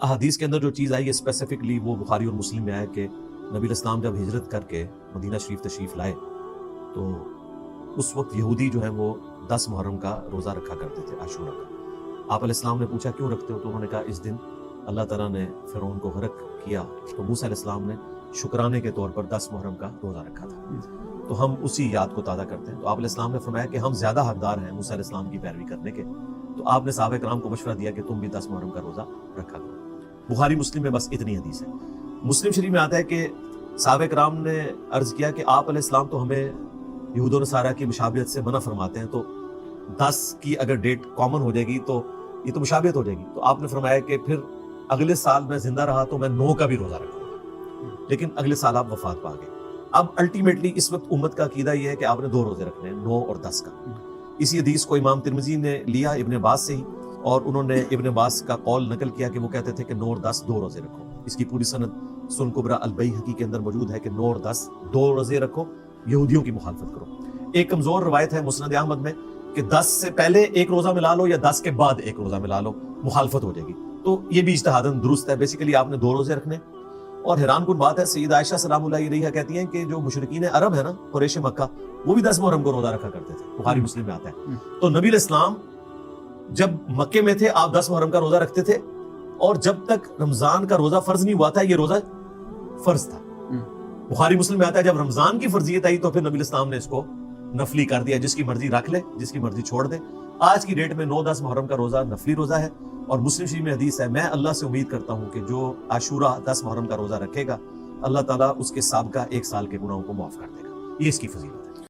احادیث کے اندر جو چیز آئی ہے اسپیسیفکلی وہ بخاری اور مسلم میں آیا کہ نبی علیہ السلام جب ہجرت کر کے مدینہ شریف تشریف لائے تو اس وقت یہودی جو ہے وہ 10 محرم کا روزہ رکھا کرتے تھے، عاشورہ کا۔ آپ علیہ السلام نے پوچھا کیوں رکھتے ہو؟ تو انہوں نے کہا اس دن اللہ تعالیٰ نے فرعون کو غرق کیا تو موسیٰ علیہ السلام نے شکرانے کے طور پر 10 محرم کا روزہ رکھا تھا، تو ہم اسی یاد کو تازہ کرتے ہیں۔ تو آپ علیہ السلام نے فرمایا کہ ہم زیادہ حقدار ہیں موسیٰ علیہ السلام کی پیروی کرنے کے، تو آپ نے صحابہ کرام کو مشورہ دیا کہ تم بھی 10 محرم کا روزہ رکھا کرو۔ بخاری مسلم میں بس اتنی حدیث ہے۔ مسلم شریف میں آتا ہے کہ صحابہ کرام نے عرض کیا کہ آپ علیہ السلام تو ہمیں یہود و نصارہ کی مشابہت سے منع فرماتے ہیں، تو 10 کی اگر ڈیٹ کامن ہو جائے گی تو یہ تو مشابہت ہو جائے گی۔ تو آپ نے فرمایا کہ پھر اگلے سال میں زندہ رہا تو میں 9 کا بھی روزہ رکھوں گا، لیکن اگلے سال آپ وفات پا گئے۔ اب الٹیمیٹلی اس وقت امت کا عقیدہ یہ ہے کہ آپ نے 2 روزے رکھنے ہیں، 9 اور 10 کا۔ اسی حدیث کو امام ترمذی نے لیا ابن عباس سے ہی، اور انہوں نے ابن عباس کا قول نقل کیا کہ وہ کہتے تھے کہ 9 اور 10 2 روزے رکھو۔ اس کی پوری سند سنن کبریٰ البیہقی کے اندر موجود ہے کہ 9 اور 10 2 روزے رکھو، یہودیوں کی مخالفت کرو۔ ایک کمزور روایت ہے مسند احمد میں کہ 10 سے پہلے ایک روزہ ملا لو یا 10 کے بعد ایک روزہ ملا لو، مخالفت ہو جائے گی، تو یہ بھی اجتہاداً درست ہے۔ بیسیکلی آپ نے 2 روزے رکھنے۔ اور حیران کن بات ہے، سیدہ عائشہ سلام اللہ علیہا کہتی ہیں کہ جو مشرکین عرب ہے نا، قریش مکہ، وہ بھی 10 محرم کو روزہ رکھا کرتے تھے، بخاری مسلم میں آتا ہے۔ تو نبی علیہ السلام جب مکے میں تھے آپ 10 محرم کا روزہ رکھتے تھے، اور جب تک رمضان کا روزہ فرض نہیں ہوا تھا یہ روزہ فرض تھا۔ بخاری مسلم میں آتا ہے جب رمضان کی فرضیت آئی تو پھر نبی علیہ السلام نے اس کو نفلی کر دیا، جس کی مرضی رکھ لے، جس کی مرضی چھوڑ دے۔ آج کی ڈیٹ میں 9-10 محرم کا روزہ نفلی روزہ ہے، اور مسلم شریف میں حدیث ہے، میں اللہ سے امید کرتا ہوں کہ جو عاشورہ 10 محرم کا روزہ رکھے گا اللہ تعالیٰ اس کے سابقہ 1 سال کے گناہوں کو معاف کر دے گا۔ یہ اس کی فضیلت ہے۔